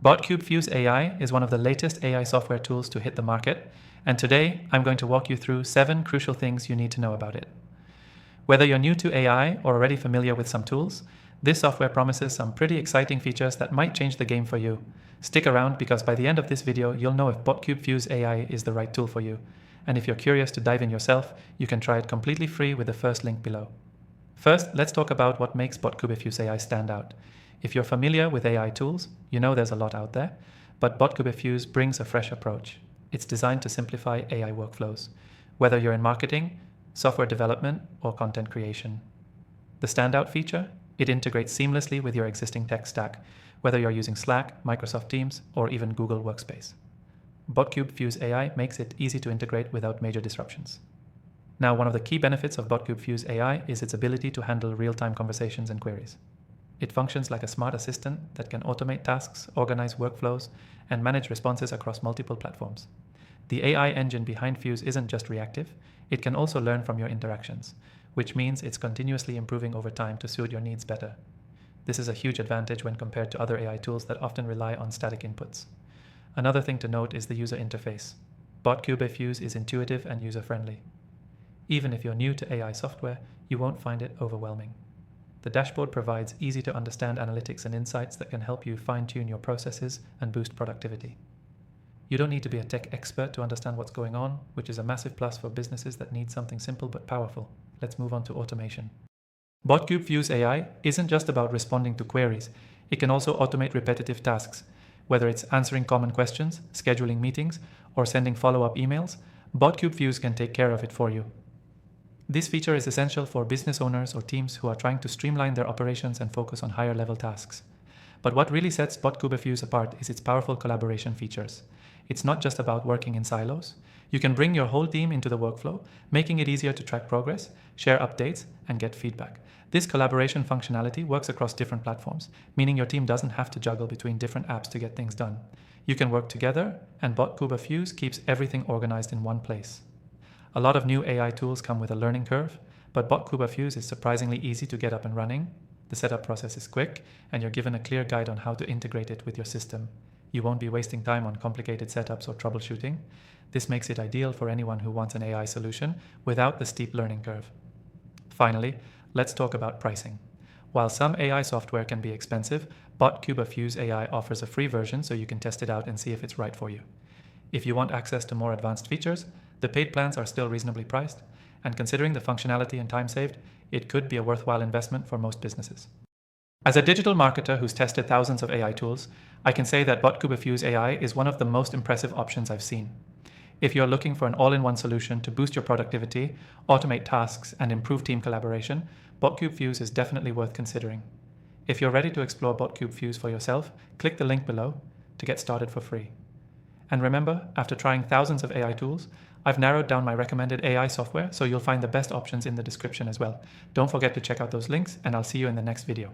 BotKube Fuse AI is one of the latest AI software tools to hit the market, and today I'm going to walk you through 7 crucial things you need to know about it. Whether you're new to AI or already familiar with some tools, this software promises some pretty exciting features that might change the game for you. Stick around because by the end of this video, you'll know if BotKube Fuse AI is the right tool for you. And if you're curious to dive in yourself, you can try it completely free with the first link below. First, let's talk about what makes BotKube Fuse AI stand out. If you're familiar with AI tools, you know there's a lot out there, but BotKube Fuse brings a fresh approach. It's designed to simplify AI workflows, whether you're in marketing, software development, or content creation. The standout feature? It integrates seamlessly with your existing tech stack, whether you're using Slack, Microsoft Teams, or even Google Workspace. BotKube Fuse AI makes it easy to integrate without major disruptions. Now, one of the key benefits of BotKube Fuse AI is its ability to handle real-time conversations and queries. It functions like a smart assistant that can automate tasks, organize workflows, and manage responses across multiple platforms. The AI engine behind Fuse isn't just reactive, it can also learn from your interactions, which means it's continuously improving over time to suit your needs better. This is a huge advantage when compared to other AI tools that often rely on static inputs. Another thing to note is the user interface. BotKube Fuse is intuitive and user-friendly. Even if you're new to AI software, you won't find it overwhelming. The dashboard provides easy-to-understand analytics and insights that can help you fine-tune your processes and boost productivity. You don't need to be a tech expert to understand what's going on, which is a massive plus for businesses that need something simple but powerful. Let's move on to automation. BotKube Fuse AI isn't just about responding to queries. It can also automate repetitive tasks. Whether it's answering common questions, scheduling meetings, or sending follow-up emails, BotKube Fuse can take care of it for you. This feature is essential for business owners or teams who are trying to streamline their operations and focus on higher-level tasks. But what really sets BotKube Fuse apart is its powerful collaboration features. It's not just about working in silos. You can bring your whole team into the workflow, making it easier to track progress, share updates, and get feedback. This collaboration functionality works across different platforms, meaning your team doesn't have to juggle between different apps to get things done. You can work together, and BotKube Fuse keeps everything organized in one place. A lot of new AI tools come with a learning curve, but BotKube Fuse is surprisingly easy to get up and running. The setup process is quick, and you're given a clear guide on how to integrate it with your system. You won't be wasting time on complicated setups or troubleshooting. This makes it ideal for anyone who wants an AI solution without the steep learning curve. Finally, let's talk about pricing. While some AI software can be expensive, BotKube Fuse AI offers a free version so you can test it out and see if it's right for you. If you want access to more advanced features, the paid plans are still reasonably priced, and considering the functionality and time saved, it could be a worthwhile investment for most businesses. As a digital marketer who's tested thousands of AI tools, I can say that BotKube Fuse AI is one of the most impressive options I've seen. If you're looking for an all-in-one solution to boost your productivity, automate tasks, and improve team collaboration, BotKube Fuse is definitely worth considering. If you're ready to explore BotKube Fuse for yourself, click the link below to get started for free. And remember, after trying thousands of AI tools, I've narrowed down my recommended AI software, so you'll find the best options in the description as well. Don't forget to check out those links, and I'll see you in the next video.